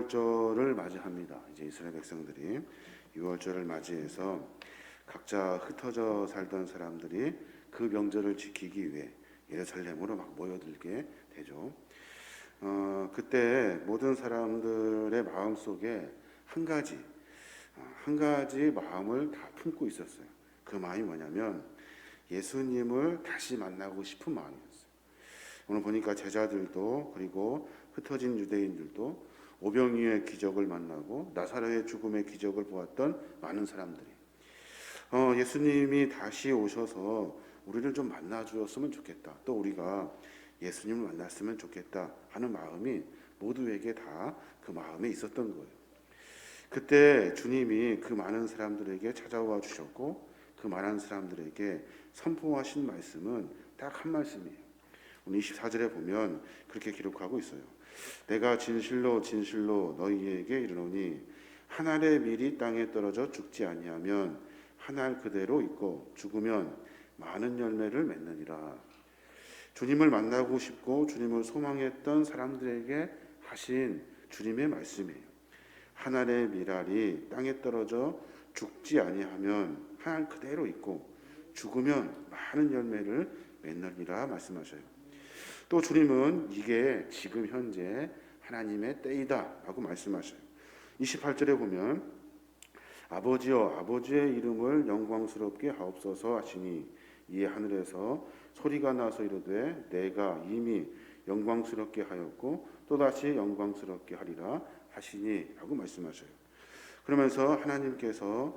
유월절을 맞이합니다. 이제 이스라엘 백성들이 유월절을 맞이해서 각자 흩어져 살던 사람들이 그 명절을 지키기 위해 예루살렘으로 막 모여들게 되죠. 그때 모든 사람들의 마음 속에 한 가지 마음을 다 품고 있었어요. 그 마음이 뭐냐면 예수님을 다시 만나고 싶은 마음이었어요. 오늘 보니까 제자들도 그리고 흩어진 유대인들도 오병이어의 기적을 만나고 나사로의 죽음의 기적을 보았던 많은 사람들이 예수님이 다시 오셔서 우리를 좀 만나 주었으면 좋겠다. 또 우리가 예수님을 만났으면 좋겠다 하는 마음이 모두에게 다 그 마음에 있었던 거예요. 그때 주님이 그 많은 사람들에게 찾아와 주셨고 그 많은 사람들에게 선포하신 말씀은 딱 한 말씀이에요. 오늘 24절에 보면 그렇게 기록하고 있어요. 내가 진실로 진실로 너희에게 이르노니 한 알의 밀이 땅에 떨어져 죽지 아니하면 한 알 그대로 있고 죽으면 많은 열매를 맺느니라. 주님을 만나고 싶고 주님을 소망했던 사람들에게 하신 주님의 말씀이에요. 한 알의 밀알이 땅에 떨어져 죽지 아니하면 한 알 그대로 있고 죽으면 많은 열매를 맺느니라 말씀하셔요. 또 주님은 이게 지금 현재 하나님의 때이다 라고 말씀하셔요. 28절에 보면 아버지여 아버지의 이름을 영광스럽게 하옵소서 하시니 이에 하늘에서 소리가 나서 이르되 내가 이미 영광스럽게 하였고 또다시 영광스럽게 하리라 하시니 라고 말씀하셔요. 그러면서 하나님께서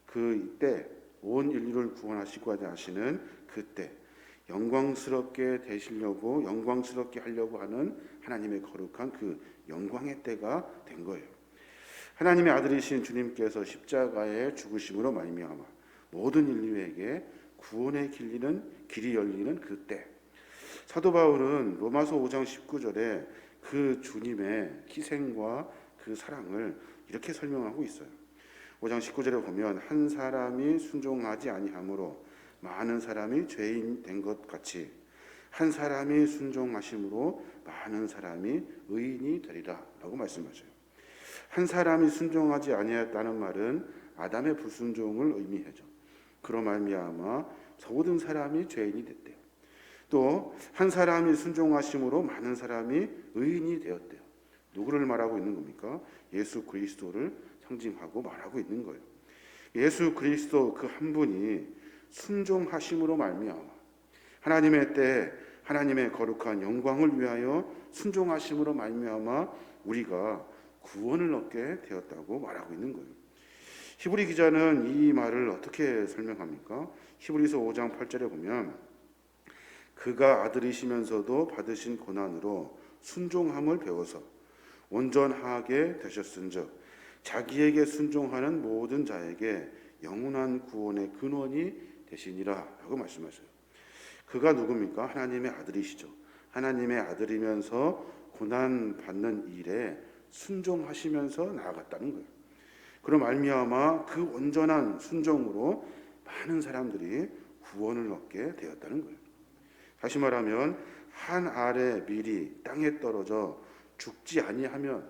그때 온 인류를 구원하시고자 하시는 그때 영광스럽게 되시려고 영광스럽게 하려고 하는 하나님의 거룩한 그 영광의 때가 된 거예요. 하나님의 아들이신 주님께서 십자가의 죽으심으로 말미암아 모든 인류에게 구원의 길이 열리는 그때, 사도 바울은 로마서 5장 19절에 그 주님의 희생과 그 사랑을 이렇게 설명하고 있어요. 5장 19절에 보면 한 사람이 순종하지 아니함으로 많은 사람이 죄인 된 것 같이 한 사람이 순종하심으로 많은 사람이 의인이 되리라 라고 말씀하셔요. 한 사람이 순종하지 아니했다는 말은 아담의 불순종을 의미하죠. 그로 말미암아 모든 사람이 죄인이 됐대요. 또 한 사람이 순종하심으로 많은 사람이 의인이 되었대요. 누구를 말하고 있는 겁니까? 예수 그리스도를 상징하고 말하고 있는 거예요. 예수 그리스도 그 한 분이 순종하심으로 말미암아 하나님의 때 하나님의 거룩한 영광을 위하여 순종하심으로 말미암아 우리가 구원을 얻게 되었다고 말하고 있는 거예요. 히브리 기자는 이 말을 어떻게 설명합니까? 히브리서 5장 8절에 보면 그가 아들이시면서도 받으신 고난으로 순종함을 배워서 온전하게 되셨은즉 자기에게 순종하는 모든 자에게 영원한 구원의 근원이 되시니라 라고 말씀하셔요. 그가 누굽니까? 하나님의 아들이시죠. 하나님의 아들이면서 고난받는 일에 순종하시면서 나아갔다는 거예요. 그럼 말미암아 그 온전한 순종으로 많은 사람들이 구원을 얻게 되었다는 거예요. 다시 말하면 한 알의 밀이 땅에 떨어져 죽지 아니하면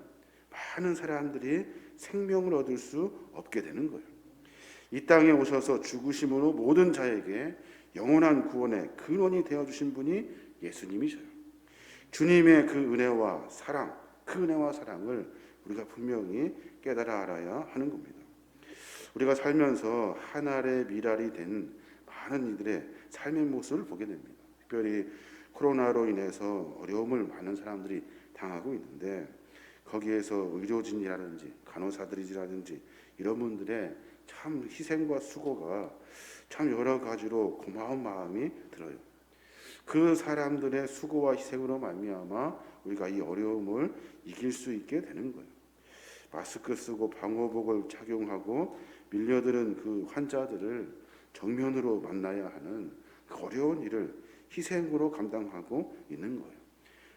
많은 사람들이 생명을 얻을 수 없게 되는 거예요. 이 땅에 오셔서 죽으심으로 모든 자에게 영원한 구원의 근원이 되어주신 분이 예수님이셔요. 주님의 그 은혜와 사랑, 그 은혜와 사랑을 우리가 분명히 깨달아 알아야 하는 겁니다. 우리가 살면서 한 알의 밀알이 된 많은 이들의 삶의 모습을 보게 됩니다. 특별히 코로나로 인해서 어려움을 많은 사람들이 당하고 있는데 거기에서 의료진이라든지 간호사들이라든지 이런 분들의 참 희생과 수고가 참 여러 가지로 고마운 마음이 들어요. 그 사람들의 수고와 희생으로 말미암아 우리가 이 어려움을 이길 수 있게 되는 거예요. 마스크 쓰고 방호복을 착용하고 밀려드는 그 환자들을 정면으로 만나야 하는 그 어려운 일을 희생으로 감당하고 있는 거예요.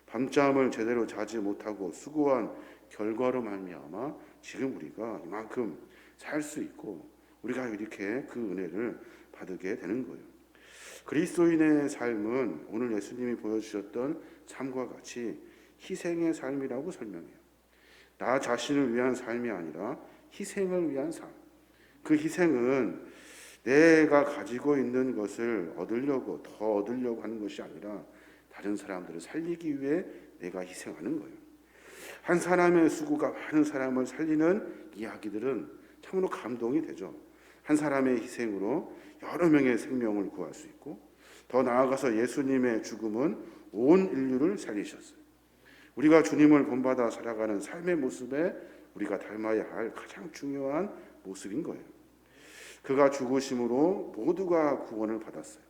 밤잠을 제대로 자지 못하고 수고한 결과로 말미암아 지금 우리가 이만큼 살 수 있고 우리가 이렇게 그 은혜를 받게 되는 거예요. 그리스도인의 삶은 오늘 예수님이 보여주셨던 삶과 같이 희생의 삶이라고 설명해요. 나 자신을 위한 삶이 아니라 희생을 위한 삶. 그 희생은 내가 가지고 있는 것을 얻으려고 더 얻으려고 하는 것이 아니라 다른 사람들을 살리기 위해 내가 희생하는 거예요. 한 사람의 수고가 많은 사람을 살리는 이야기들은 참으로 감동이 되죠. 한 사람의 희생으로 여러 명의 생명을 구할 수 있고, 더 나아가서 예수님의 죽음은 온 인류를 살리셨어요. 우리가 주님을 본받아 살아가는 삶의 모습에 우리가 닮아야 할 가장 중요한 모습인 거예요. 그가 죽으심으로 모두가 구원을 받았어요.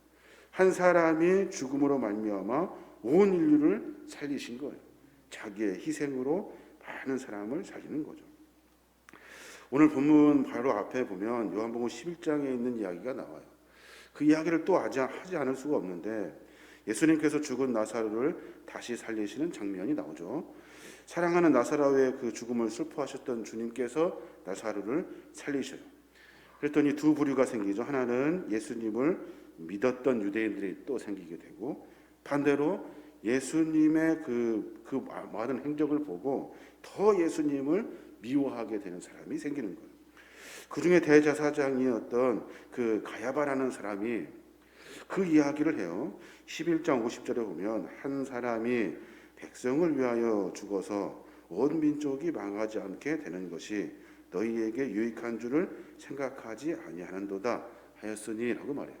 한 사람이 죽음으로 말미암아 온 인류를 살리신 거예요. 자기의 희생으로 많은 사람을 살리는 거죠. 오늘 본문 바로 앞에 보면 요한복음 11장에 있는 이야기가 나와요. 그 이야기를 또 하지 않을 수가 없는데, 예수님께서 죽은 나사로를 다시 살리시는 장면이 나오죠. 사랑하는 나사로의 그 죽음을 슬퍼하셨던 주님께서 나사로를 살리셔요. 그랬더니 두 부류가 생기죠. 하나는 예수님을 믿었던 유대인들이 또 생기게 되고, 반대로 예수님의 그 많은 행적을 보고 더 예수님을 미워하게 되는 사람이 생기는 거예요. 그 중에 대제사장이었던 그 가야바라는 사람이 그 이야기를 해요. 11장 50절에 보면 한 사람이 백성을 위하여 죽어서 온 민족이 망하지 않게 되는 것이 너희에게 유익한 줄을 생각하지 아니하는도다 하였으니라고 말해요.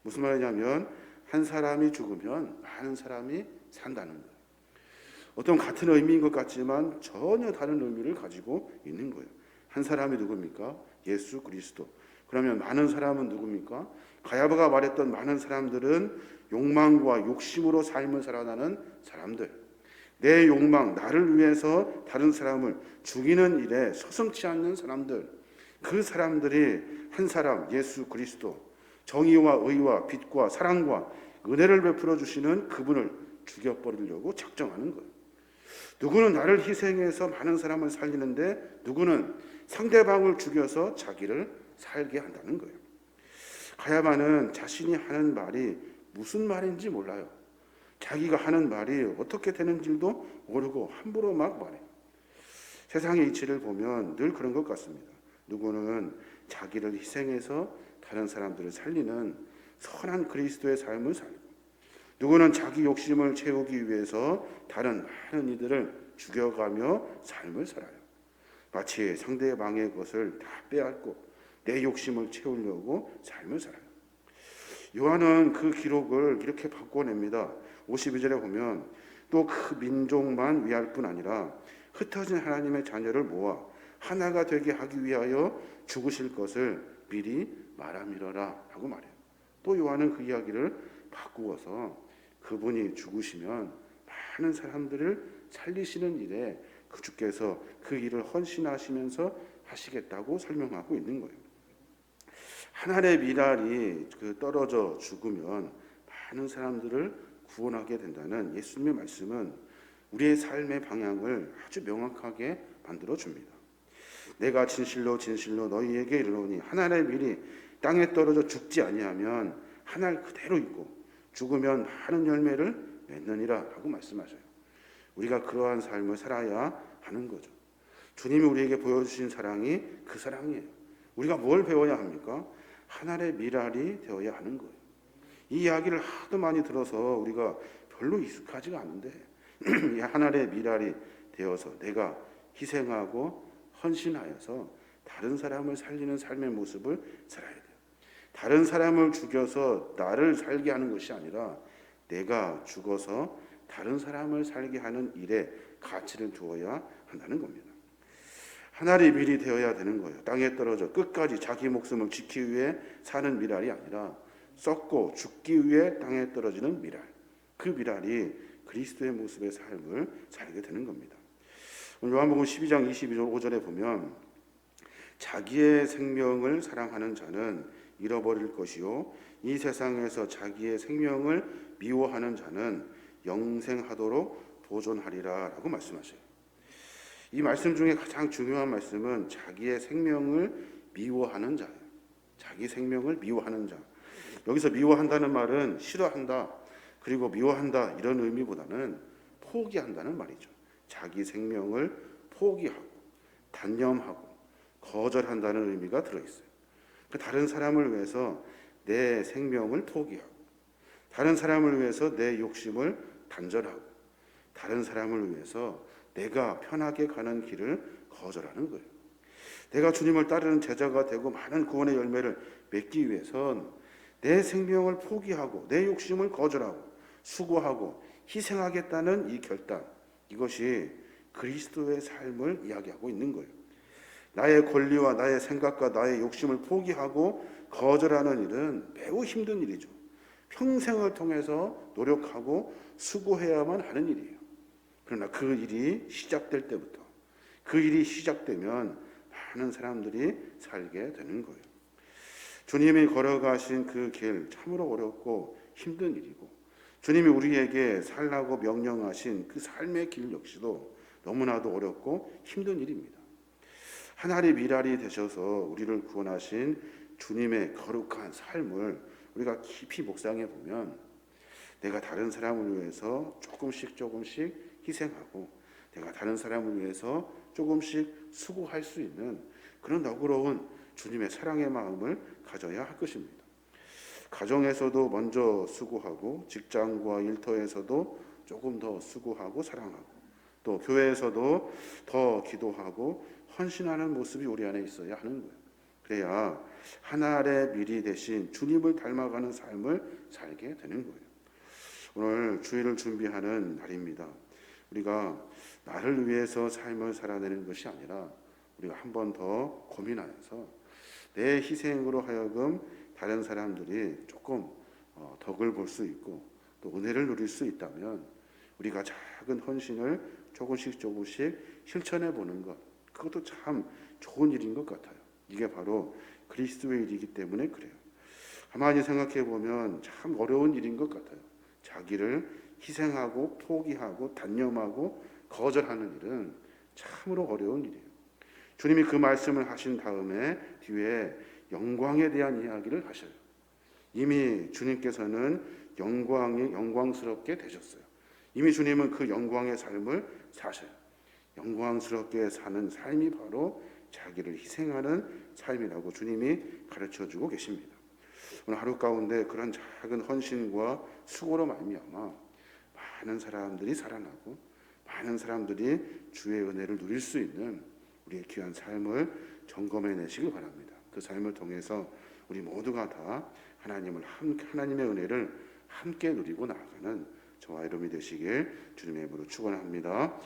무슨 말이냐면 한 사람이 죽으면 많은 사람이 산다는 거예요. 어떤 같은 의미인 것 같지만 전혀 다른 의미를 가지고 있는 거예요. 한 사람이 누굽니까? 예수 그리스도. 그러면 많은 사람은 누굽니까? 가야바가 말했던 많은 사람들은 욕망과 욕심으로 삶을 살아가는 사람들. 내 욕망, 나를 위해서 다른 사람을 죽이는 일에 서슴지 않는 사람들. 그 사람들이 한 사람, 예수 그리스도, 정의와 의와 빛과 사랑과 은혜를 베풀어 주시는 그분을 죽여버리려고 작정하는 거예요. 누구는 나를 희생해서 많은 사람을 살리는데, 누구는 상대방을 죽여서 자기를 살게 한다는 거예요. 가야바는 자신이 하는 말이 무슨 말인지 몰라요. 자기가 하는 말이 어떻게 되는지도 모르고 함부로 막 말해요. 세상의 이치를 보면 늘 그런 것 같습니다. 누구는 자기를 희생해서 다른 사람들을 살리는 선한 그리스도의 삶을 살고, 누구는 자기 욕심을 채우기 위해서 다른 많은 이들을 죽여가며 삶을 살아요. 마치 상대방의 것을 다 빼앗고 내 욕심을 채우려고 삶을 살아요. 요한은 그 기록을 이렇게 바꿔냅니다. 52절에 보면 또 그 민족만 위할 뿐 아니라 흩어진 하나님의 자녀를 모아 하나가 되게 하기 위하여 죽으실 것을 미리 말함이러라 라고 말해요. 또 요한은 그 이야기를 바꾸어서 그분이 죽으시면 많은 사람들을 살리시는 일에 그 주께서 그 일을 헌신하시면서 하시겠다고 설명하고 있는 거예요. 하늘의 미랄이 떨어져 죽으면 많은 사람들을 구원하게 된다는 예수님의 말씀은 우리의 삶의 방향을 아주 명확하게 만들어 줍니다. 내가 진실로 진실로 너희에게 이르노니 하늘의 밀이 땅에 떨어져 죽지 아니하면 하늘 그대로 있고 죽으면 많은 열매를 맺느니라 하고 말씀하셔요. 우리가 그러한 삶을 살아야 하는 거죠. 주님이 우리에게 보여주신 사랑이 그 사랑이에요. 우리가 뭘 배워야 합니까? 하늘의 미랄이 되어야 하는 거예요. 이 이야기를 하도 많이 들어서 우리가 별로 익숙하지가 않은데 이 하늘의 미랄이 되어서 내가 희생하고 헌신하여서 다른 사람을 살리는 삶의 모습을 살아야 돼요. 다른 사람을 죽여서 나를 살게 하는 것이 아니라 내가 죽어서 다른 사람을 살게 하는 일에 가치를 두어야 한다는 겁니다. 하늘의 밀이 되어야 되는 거예요. 땅에 떨어져 끝까지 자기 목숨을 지키기 위해 사는 미랄이 아니라 썩고 죽기 위해 땅에 떨어지는 미랄. 그 미랄이 그리스도의 모습의 삶을 살게 되는 겁니다. 요한복음 12장 22절 보면 자기의 생명을 사랑하는 자는 잃어버릴 것이요 이 세상에서 자기의 생명을 미워하는 자는 영생하도록 보존하리라 라고 말씀하셔요. 이 말씀 중에 가장 중요한 말씀은 자기의 생명을 미워하는 자예요. 자기 생명을 미워하는 자. 여기서 미워한다는 말은 싫어한다, 그리고 미워한다 이런 의미보다는 포기한다는 말이죠. 자기 생명을 포기하고 단념하고 거절한다는 의미가 들어있어요. 다른 사람을 위해서 내 생명을 포기하고, 다른 사람을 위해서 내 욕심을 단절하고, 다른 사람을 위해서 내가 편하게 가는 길을 거절하는 거예요. 내가 주님을 따르는 제자가 되고 많은 구원의 열매를 맺기 위해선 내 생명을 포기하고 내 욕심을 거절하고 수고하고 희생하겠다는 이 결단, 이것이 그리스도의 삶을 이야기하고 있는 거예요. 나의 권리와 나의 생각과 나의 욕심을 포기하고 거절하는 일은 매우 힘든 일이죠. 평생을 통해서 노력하고 수고해야만 하는 일이에요. 그러나 그 일이 시작될 때부터, 그 일이 시작되면 많은 사람들이 살게 되는 거예요. 주님이 걸어가신 그 길 참으로 어렵고 힘든 일이고, 주님이 우리에게 살라고 명령하신 그 삶의 길 역시도 너무나도 어렵고 힘든 일입니다. 하나님 일할이 되셔서 우리를 구원하신 주님의 거룩한 삶을 우리가 깊이 묵상해 보면, 내가 다른 사람을 위해서 조금씩 희생하고, 내가 다른 사람을 위해서 조금씩 수고할 수 있는 그런 너그러운 주님의 사랑의 마음을 가져야 할 것입니다. 가정에서도 먼저 수고하고, 직장과 일터에서도 조금 더 수고하고 사랑하고, 또 교회에서도 더 기도하고 헌신하는 모습이 우리 안에 있어야 하는 거예요. 그래야 하나님의 미리 되신 주님을 닮아가는 삶을 살게 되는 거예요. 오늘 주일을 준비하는 날입니다. 우리가 나를 위해서 삶을 살아내는 것이 아니라 우리가 한 번 더 고민하여서 내 희생으로 하여금 다른 사람들이 조금 덕을 볼 수 있고 또 은혜를 누릴 수 있다면, 우리가 작은 헌신을 조금씩 실천해 보는 것, 그것도 참 좋은 일인 것 같아요. 이게 바로 그리스도의 일이기 때문에 그래요. 가만히 생각해 보면 참 어려운 일인 것 같아요. 자기를 희생하고 포기하고 단념하고 거절하는 일은 참으로 어려운 일이에요. 주님이 그 말씀을 하신 다음에 뒤에 영광에 대한 이야기를 하셔요. 이미 주님께서는 영광스럽게 되셨어요. 이미 주님은 그 영광의 삶을 사셔요. 영광스럽게 사는 삶이 바로 자기를 희생하는 삶이라고 주님이 가르쳐주고 계십니다. 오늘 하루 가운데 그런 작은 헌신과 수고로 말미암아 많은 사람들이 살아나고 많은 사람들이 주의 은혜를 누릴 수 있는 우리의 귀한 삶을 점검해 내시길 바랍니다. 그 삶을 통해서 우리 모두가 다 하나님의 은혜를 함께 누리고 나아가는 저와 여러분이 되시길 주님의 이름으로 축원합니다.